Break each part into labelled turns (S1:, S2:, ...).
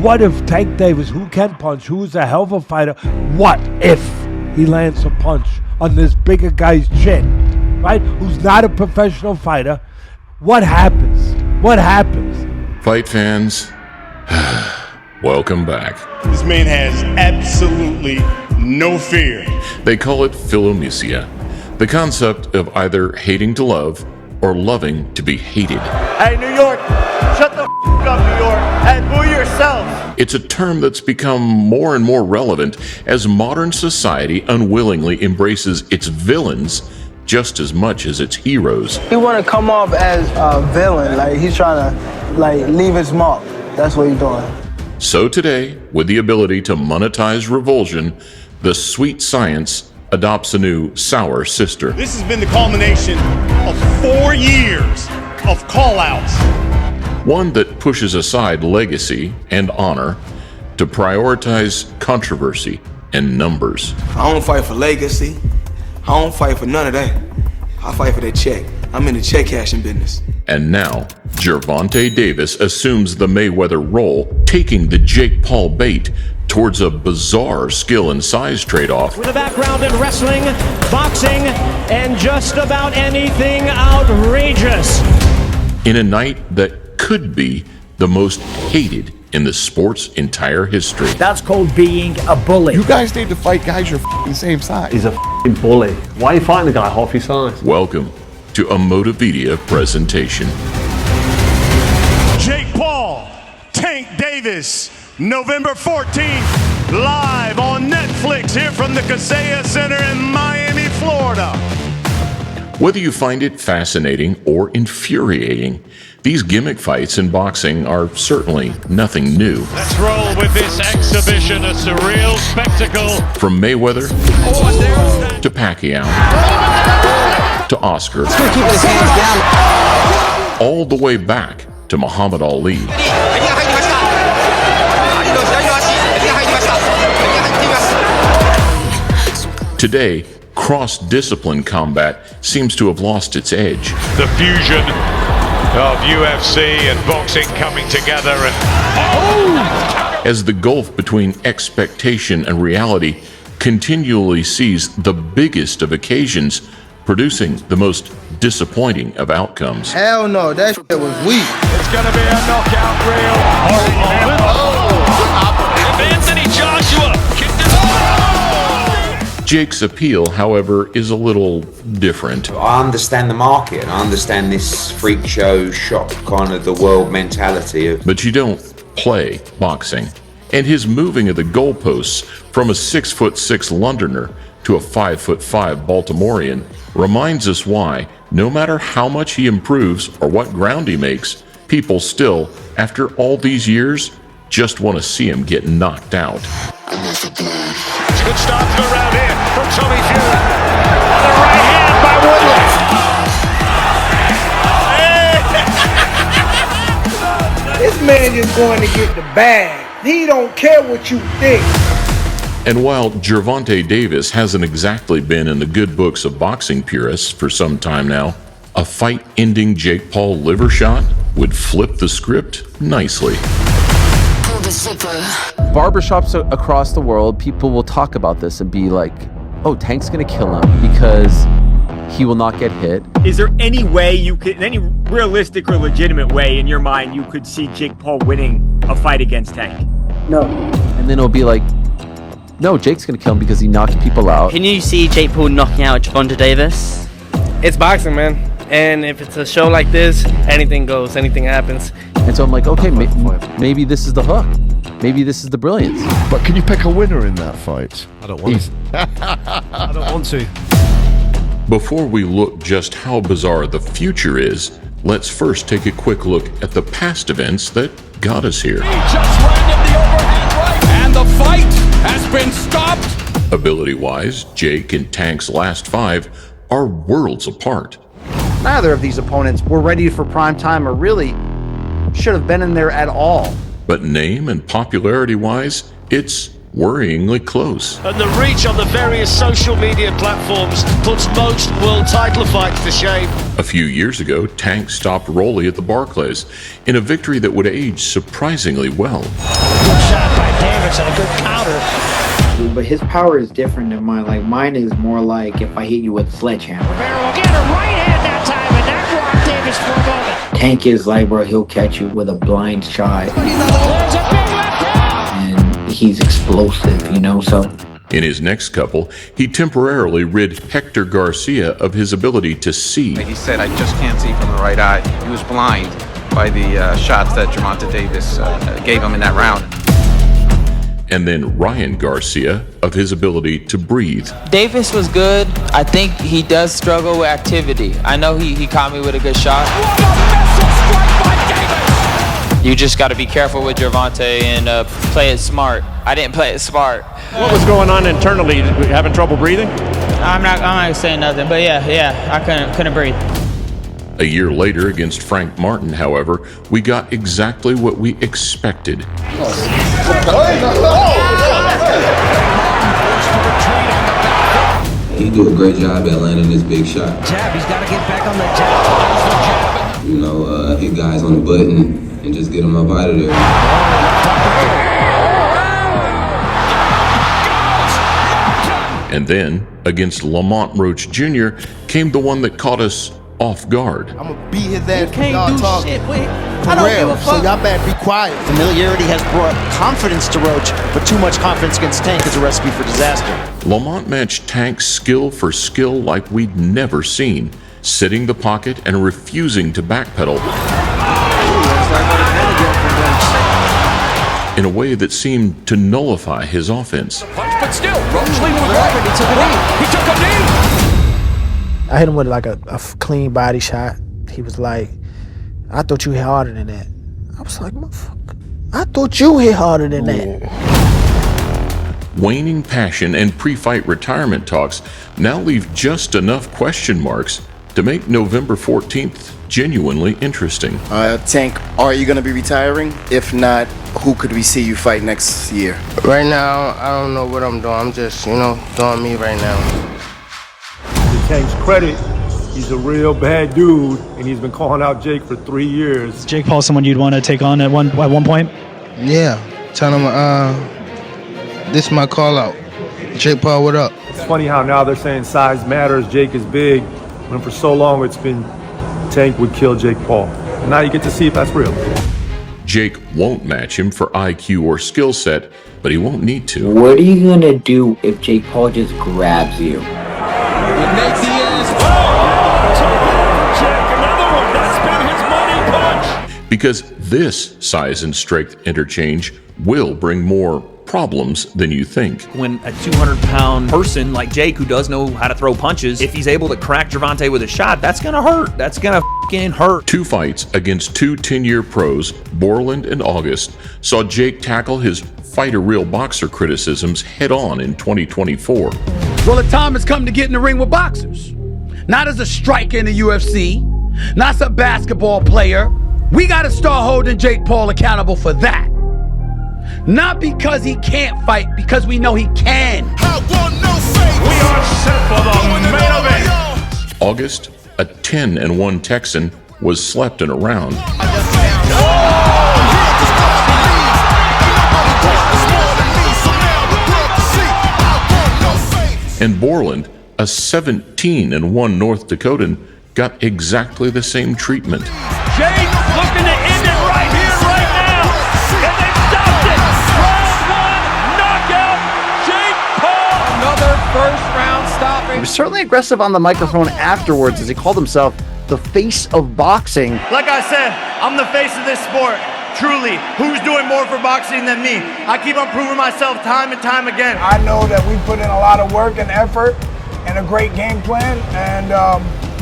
S1: what if Tank Davis, who can punch, who's a hell of a fighter, what if he lands a punch on this bigger guy's chin, right? Who's not a professional fighter? What happens? What happens?
S2: Fight fans, welcome back.
S3: This man has absolutely no fear.
S2: They call it philomesia, the concept of either hating to love or loving to be hated.
S4: Hey, New York, shut the up, New York, and boo yourself.
S2: It's a term that's become more and more relevant as modern society unwillingly embraces its villains just as much as its heroes.
S5: He want to come off as a villain, like he's trying to leave his mark. That's what he's doing.
S2: So today, with the ability to monetize revulsion, the sweet science adopts a new sour sister.
S3: This has been the culmination of 4 years of call-outs.
S2: One that pushes aside legacy and honor to prioritize controversy and numbers.
S6: I don't fight for legacy. I don't fight for none of that. I fight for that check. I'm in the check cashing business.
S2: And now, Gervonta Davis assumes the Mayweather role, taking the Jake Paul bait towards a bizarre skill and size trade-off.
S7: With a background in wrestling, boxing, and just about anything outrageous.
S2: In a night that could be the most hated in the sport's entire history.
S8: That's called being a bully.
S9: You guys need to fight guys your f***ing same size.
S10: He's a f***ing bully. Why are you fighting the guy half his size?
S2: Welcome to a Motivedia presentation.
S3: Jake Paul, Tank Davis, November 14th, live on Netflix here from the Kaseya Center in Miami, Florida.
S2: Whether you find it fascinating or infuriating, these gimmick fights in boxing are certainly nothing new.
S11: Let's roll with this exhibition, a surreal spectacle.
S2: From Mayweather to Pacquiao to Oscar, all the way back to Muhammad Ali. Today, cross-discipline combat seems to have lost its edge.
S11: The fusion of UFC and boxing coming together and...
S2: As the gulf between expectation and reality continually sees the biggest of occasions, producing the most disappointing of outcomes.
S5: Hell no, that shit was weak.
S11: It's going to be a knockout reel. Anthony Joshua kicked it.
S2: Jake's appeal, however, is a little different.
S12: I understand the market, and I understand this freak show, shock kind of the world mentality.
S2: But you don't play boxing. And his moving of the goalposts from a 6'6" Londoner to a 5'5" Baltimorean reminds us why, no matter how much he improves or what ground he makes, people still, after all these years, just want to see him get knocked out.
S11: Good start to the round here from Tommy Fury. The right hand by Woodley.
S5: This man is going to get the bag. He don't care what you think.
S2: And while Gervonta Davis hasn't exactly been in the good books of boxing purists for some time now, a fight-ending Jake Paul liver shot would flip the script nicely.
S13: Barbershops across the world, people will talk about this and be like, oh, Tank's gonna kill him because he will not get hit.
S14: Is there any way you could, any realistic or legitimate way in your mind you could see Jake Paul winning a fight against Tank?
S5: No.
S13: And then it'll be like, no, Jake's gonna kill him because he knocked people out.
S15: Can you see Jake Paul knocking out Gervonta Davis?
S16: It's boxing, man. And if it's a show like this, anything goes, anything happens.
S13: And so I'm like, okay, maybe this is the hook. Maybe this is the brilliance.
S9: But can you pick a winner in that fight?
S10: I don't want to. I don't want to.
S2: Before we look just how bizarre the future is, let's first take a quick look at the past events that got us here.
S17: He just landed the overhand right, and the fight has been stopped.
S2: Ability-wise, Jake and Tank's last 5 are worlds apart.
S8: Neither of these opponents were ready for prime time or really should have been in there at all.
S2: But name and popularity-wise, it's worryingly close.
S11: And the reach on the various social media platforms puts most world title fights to shame.
S2: A few years ago, Tank stopped Rolly at the Barclays in a victory that would age surprisingly well.
S7: Good shot by Davis and a good counter.
S18: But his power is different than mine. Like, mine is more like if I hit you with a sledgehammer.
S7: Rivera will get a right hand that time, and that rocked Davis for a moment.
S18: Tank is like, bro, he'll catch you with a blind shot.
S7: There's a big left hand.
S18: And he's explosive, you know, so.
S2: In his next couple, he temporarily rid Hector Garcia of his ability to see.
S19: He said, I just can't see from the right eye. He was blind by the shots that Gervonta Davis gave him in that round.
S2: And then Ryan Garcia of his ability to breathe.
S20: Davis was good. I think he does struggle with activity. I know he caught me with a good shot.
S17: What a missile strike by Davis!
S20: You just got to be careful with Gervonta and play it smart. I didn't play it smart.
S14: What was going on internally? Having trouble breathing?
S20: I'm not saying nothing, but yeah, I couldn't breathe.
S2: A year later against Frank Martin, however, we got exactly what we expected.
S12: He do a great job at landing this big shot.
S7: Jab, he's got to get back on the jab.
S12: You know, hit guys on the button and just get them up out of there.
S2: And then, against Lamont Roach Jr., came the one that caught us off guard.
S21: I'm gonna beat his ass.
S7: You can't do shit, wait. I don't give a fuck.
S21: So y'all better be quiet.
S4: Familiarity has brought confidence to Roach, but too much confidence against Tank is a recipe for disaster.
S2: Lamont matched Tank's skill for skill like we'd never seen, sitting the pocket and refusing to backpedal in a way that seemed to nullify his offense.
S17: But still, Roach leading with right. He took a knee.
S5: I hit him with like a clean body shot. He was like, I thought you hit harder than that. I was like, motherfucker, I thought you hit harder than that.
S2: Waning passion and pre-fight retirement talks now leave just enough question marks to make November 14th genuinely interesting.
S21: Tank, are you gonna be retiring? If not, who could we see you fight next year?
S22: Right now, I don't know what I'm doing. I'm just, doing me right now.
S1: To Tank's credit, he's a real bad dude, and he's been calling out Jake for 3 years.
S23: Jake Paul someone you'd want to take on at one point?
S22: Yeah, tell him this is my call out. Jake Paul, what up?
S1: It's funny how now they're saying size matters, Jake is big, when for so long it's been Tank would kill Jake Paul. And now you get to see if that's real.
S2: Jake won't match him for IQ or skill set, but he won't need to.
S18: What are you gonna do if Jake Paul just grabs you?
S2: Because this size and strength interchange will bring more problems than you think.
S24: When a 200-pound person like Jake, who does know how to throw punches, if he's able to crack Gervonta with a shot, that's gonna hurt. That's gonna fucking hurt.
S2: 2 fights against 2 10-year pros, Borland and August, saw Jake tackle his fighter real boxer criticisms head on in 2024.
S17: Well, the time has come to get in the ring with boxers. Not as a striker in the UFC, not as a basketball player. We got to start holding Jake Paul accountable for that. Not because he can't fight, because we know he can.
S3: We are set for the main event.
S2: August, a 10-1 Texan, was slept in a round. And Borland, a 17-1 North Dakotan, got exactly the same treatment.
S7: Jake looking to end it right here, right now. And they stopped it. Round 1 knockout, Jake Paul.
S8: Another first-round stop. He was certainly aggressive on the microphone afterwards as he called himself the face of boxing.
S4: Like I said, I'm the face of this sport. Truly, who's doing more for boxing than me? I keep on proving myself time and time again.
S5: I know that we put in a lot of work and effort and a great game plan, and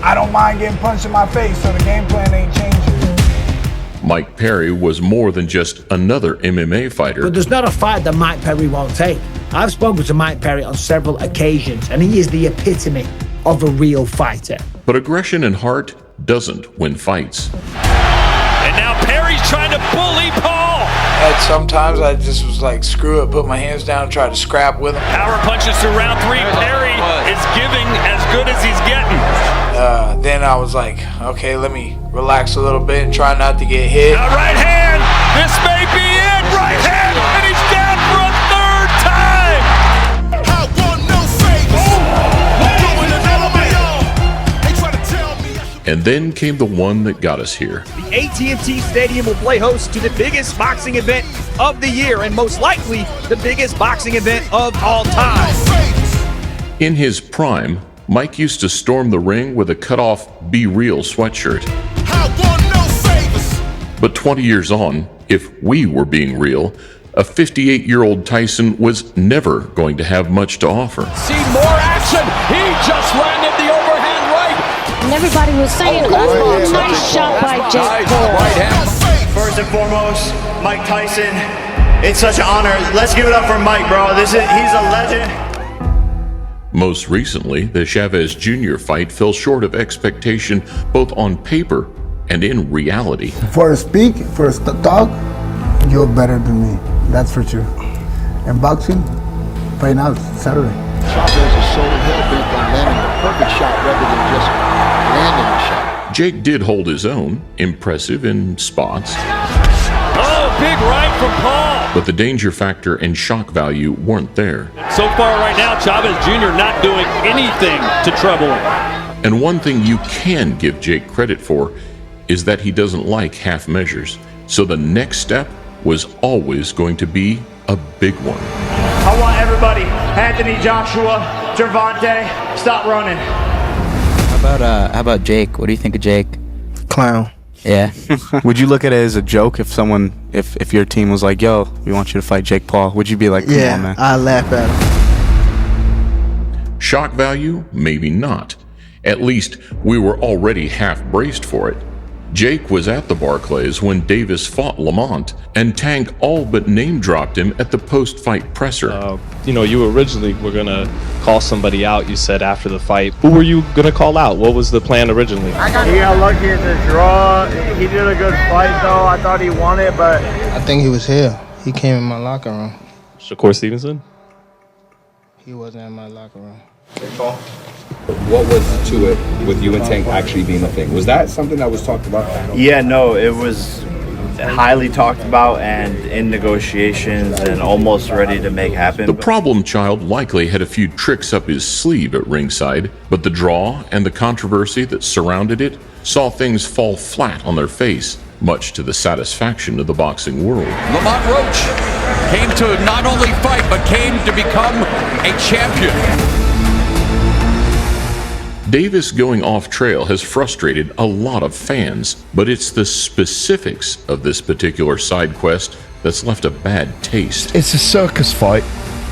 S5: I don't mind getting punched in my face, so the game plan ain't changing.
S2: Mike Perry was more than just another MMA fighter.
S25: But there's not a fight that Mike Perry won't take. I've spoken to Mike Perry on several occasions, and he is the epitome of a real fighter.
S2: But aggression and heart doesn't win fights.
S7: And now Perry's trying to bully Paul.
S6: At sometimes I just was like, screw it, put my hands down and try to scrap with him.
S7: Power punches through round 3. Perry is giving as good as he's getting.
S6: Then I was like, okay, let me relax a little bit and try not to get hit.
S7: Right hand, this may be it. Right hand, and he's down for a 3rd time.
S11: I want no favors.
S2: And then came the one that got us here.
S24: The AT&T Stadium will play host to the biggest boxing event of the year, and most likely the biggest boxing event of all time.
S2: In his prime, Mike used to storm the ring with a cut-off Be Real sweatshirt.
S11: I want no favors.
S2: But 20 years on, if we were being real, a 58-year-old Tyson was never going to have much to offer.
S7: See more action. He just landed the overhand right.
S9: And everybody was saying, oh, nice shot by Jake Paul.
S4: First and foremost, Mike Tyson. It's such an honor. Let's give it up for Mike, bro. He's a legend.
S2: Most recently, the Chavez Jr. fight fell short of expectation both on paper and in reality.
S13: For a talk, you're better than me. That's for sure. And boxing, right now, Saturday.
S15: Chavez is so hell-bent on landing a perfect shot rather than just landing a shot.
S2: Jake did hold his own, impressive in spots.
S7: Oh, big right from Paul.
S2: But the danger factor and shock value weren't there.
S7: So far right now, Chavez Jr. not doing anything to trouble him.
S2: And one thing you can give Jake credit for is that he doesn't like half measures. So the next step was always going to be a big one.
S4: I want everybody, Anthony Joshua, Gervonta, stop running.
S16: How about Jake? What do you think of Jake?
S5: Clown.
S16: Yeah.
S26: Would you look at it as a joke if your team was like, yo, we want you to fight Jake Paul? Would you be like, come on, man?
S5: I laugh at him.
S2: Shock value? Maybe not. At least we were already half braced for it. Jake was at the Barclays when Davis fought Lamont, and Tank all but name-dropped him at the post-fight presser.
S27: You originally were going to call somebody out, you said, after the fight. Who were you going to call out? What was the plan originally?
S4: He got lucky in the draw. He did a good fight, though. I thought he won it, but...
S22: I think he was here. He came in my locker room.
S27: Shakur Stevenson?
S22: He wasn't in my locker room.
S28: What was to it with you and Tank actually being a thing? Was that something that was talked about?
S4: Yeah, no, it was highly talked about and in negotiations and almost ready to make happen.
S2: The problem child likely had a few tricks up his sleeve at ringside, but the draw and the controversy that surrounded it saw things fall flat on their face, much to the satisfaction of the boxing world.
S7: Lamont Roach came to not only fight, but came to become a champion.
S2: Davis going off trail has frustrated a lot of fans, but it's the specifics of this particular side quest that's left a bad taste.
S29: It's a circus fight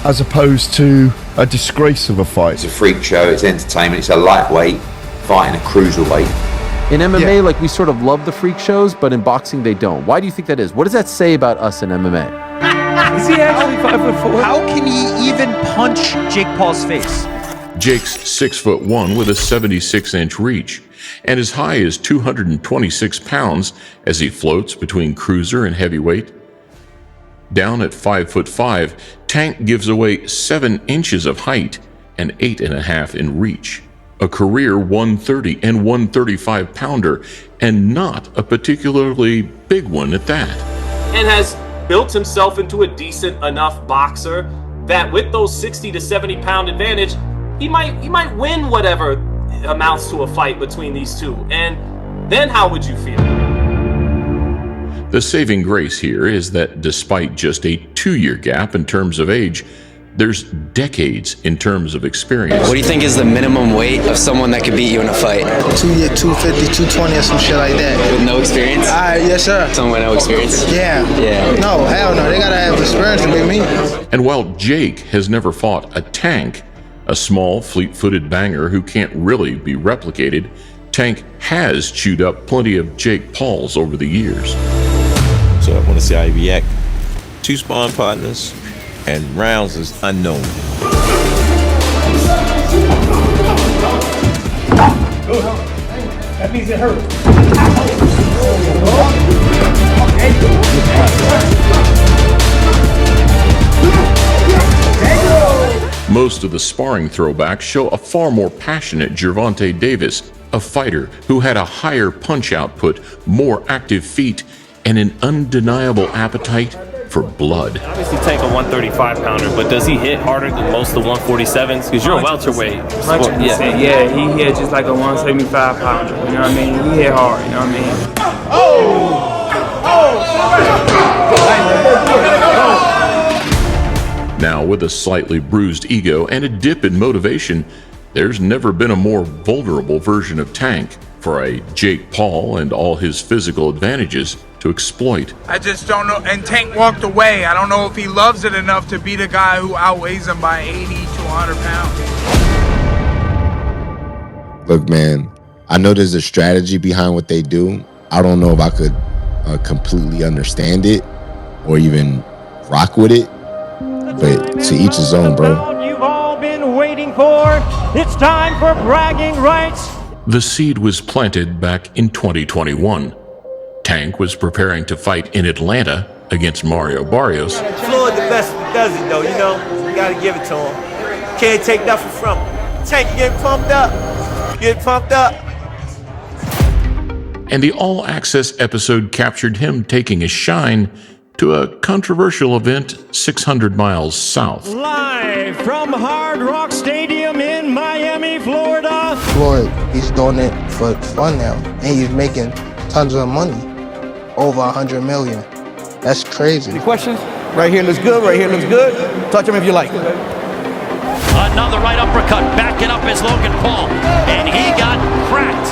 S29: as opposed to a disgrace of a fight.
S12: It's a freak show, it's entertainment, it's a lightweight fighting a cruiserweight.
S30: In MMA, we sort of love the freak shows, but in boxing they don't. Why do you think that is? What does that say about us in MMA?
S24: Is he actually 5'4"? How can he even punch Jake Paul's face?
S2: Jake's 6'1" with a 76-inch reach, and as high as 226 pounds as he floats between cruiser and heavyweight. Down at 5'5", Tank gives away 7 inches of height and 8.5 in reach. A career 130 and 135 pounder, and not a particularly big one at that.
S31: And has built himself into a decent enough boxer that with those 60 to 70 pound advantage, he might win whatever amounts to a fight between these two. And then how would you feel?
S2: The saving grace here is that despite just a 2-year gap in terms of age, there's decades in terms of experience.
S16: What do you think is the minimum weight of someone that could beat you in a fight?
S13: 250, 220 or some shit like that.
S16: With no experience?
S13: Yes, sir.
S16: Someone with no experience?
S13: Yeah.
S16: Yeah.
S13: No, hell no. They gotta have experience to beat me.
S2: And while Jake has never fought a Tank, a small, fleet-footed banger who can't really be replicated, Tank has chewed up plenty of Jake Pauls over the years.
S32: So I want to see how he react. 2 sparring partners, and rounds is unknown.
S25: That means it hurt.
S2: Most of the sparring throwbacks show a far more passionate Gervonta Davis, a fighter who had a higher punch output, more active feet, and an undeniable appetite for blood.
S31: Obviously Tank a 135-pounder, but does he hit harder than most of the 147s? Because you're a welterweight.
S1: Yeah, he hit just like a 175-pounder. You know what I mean? He hit hard. You know what I mean?
S2: Now, with a slightly bruised ego and a dip in motivation, there's never been a more vulnerable version of Tank for a Jake Paul and all his physical advantages to exploit.
S3: I just don't know. And Tank walked away. I don't know if he loves it enough to beat a guy who outweighs him by 80 to 100 pounds.
S6: Look, man, I know there's a strategy behind what they do. I don't know if I could completely understand it or even rock with it. But to each his own, bro.
S7: You've all been waiting for. It's time for bragging rights.
S2: The seed was planted back in 2021. Tank was preparing to fight in Atlanta against Mario Barrios.
S8: Floyd the best does it though, you know. You gotta give it to him. Can't take nothing from him. Tank getting pumped up. Get pumped up.
S2: And the All Access episode captured him taking a shine to a controversial event 600 miles south.
S7: Live from Hard Rock Stadium in Miami, Florida.
S13: Floyd, he's doing it for fun now, and he's making tons of money, over 100 million. That's crazy.
S10: Any questions? Right here looks good, right here looks good. Touch him if you like.
S7: Another right uppercut, backing up is Logan Paul, and he got cracked.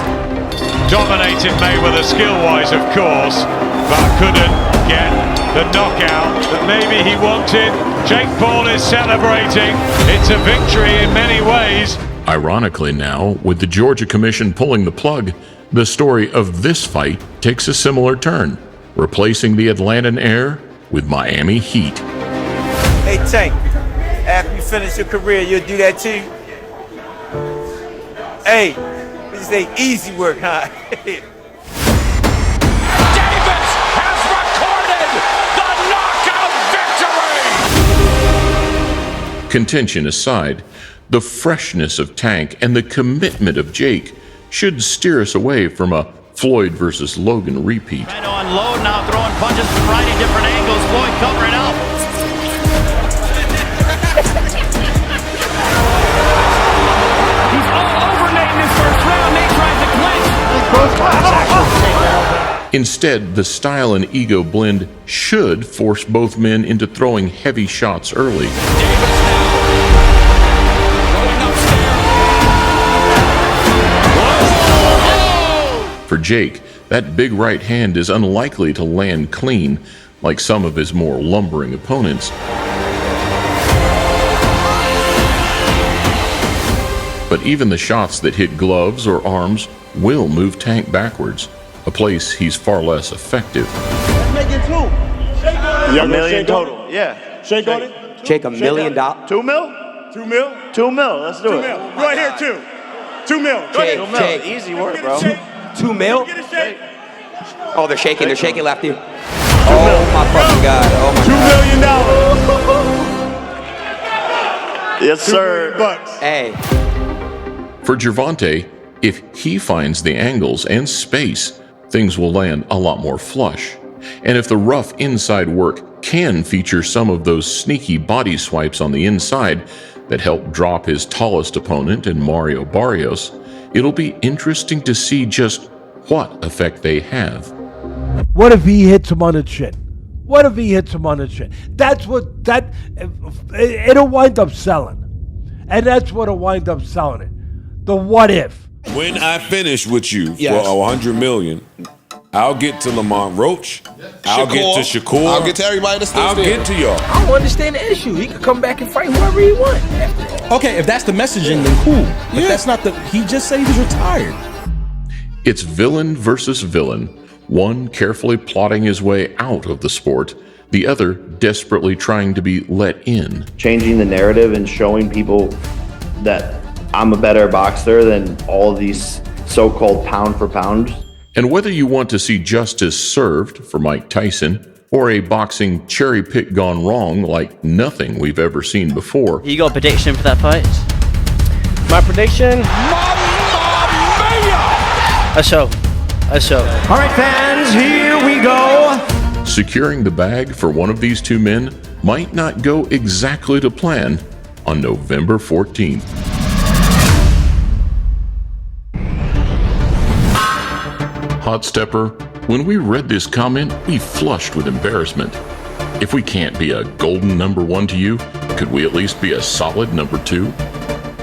S11: Dominated Mayweather skill-wise, of course, but couldn't get the knockout that maybe he wanted. Jake Paul is celebrating. It's a victory in many ways.
S2: Ironically now, with the Georgia Commission pulling the plug, the story of this fight takes a similar turn, replacing the Atlantan Air with Miami Heat.
S8: Hey Tank, after you finish your career, you'll do that too? Hey, this ain't easy work, huh?
S2: Contention aside, the freshness of Tank and the commitment of Jake should steer us away from a Floyd versus Logan repeat.
S7: Trying to unload now, throwing punches from variety of different angles. Floyd covering up. He's all over Nate in this first round. Nate tries to clinch.
S2: Instead, the style and ego blend should force both men into throwing heavy shots early. For Jake, that big right hand is unlikely to land clean like some of his more lumbering opponents. But even the shots that hit gloves or arms will move Tank backwards, a place he's far less effective.
S8: Let's make it two.
S4: $1 million total. Yeah.
S8: Shake on it. Shake $1 million.
S4: $2 mil?
S8: 2 mil?
S4: $2 mil. Let's do it.
S8: Right here, two. 2 mil. Shake,
S4: $2 mil. Easy work, bro.
S8: 2 mil?
S6: Oh, they're shaking lefty.
S8: Oh my fucking God. Oh my
S4: $2 million. Yes, sir.
S6: Hey.
S2: For Gervonta, if he finds the angles and space, things will land a lot more flush. And if the rough inside work can feature some of those sneaky body swipes on the inside that help drop his tallest opponent in Mario Barrios, it'll be interesting to see just what effect they have.
S14: What if he hits him on the chin? What if he hits him on the chin? It'll wind up selling. And that's what'll wind up selling it. The what if.
S17: When I finish with you for $100 million, I'll get to Lamont Roach. I'll get to Shakur.
S6: I'll get to everybody that's still
S17: I'll get to y'all.
S6: I don't understand the issue. He could come back and fight whoever he wants.
S10: Okay, if that's the messaging, then cool. But that's not the. He just said he was retired.
S2: It's villain versus villain, one carefully plotting his way out of the sport, the other desperately trying to be let in.
S4: Changing the narrative and showing people that I'm a better boxer than all of these so-called pound for pound
S2: And whether you want to see justice served for Mike Tyson or a boxing cherry pick gone wrong like nothing we've ever seen before,
S5: You got a prediction for that fight?
S9: My prediction?
S5: A show.
S9: All right, fans, here we go.
S2: securing the bag for one of these two men might not go exactly to plan on November 14th. Hot Stepper, when we read this comment, we flushed with embarrassment. If we can't be a golden number one to you, could we at least be a solid number two?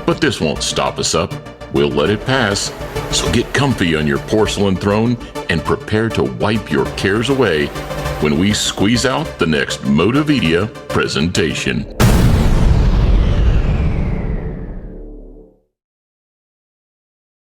S2: But this won't stop us up. We'll let it pass. So get comfy on your porcelain throne and prepare to wipe your cares away when we squeeze out the next Motivedia presentation.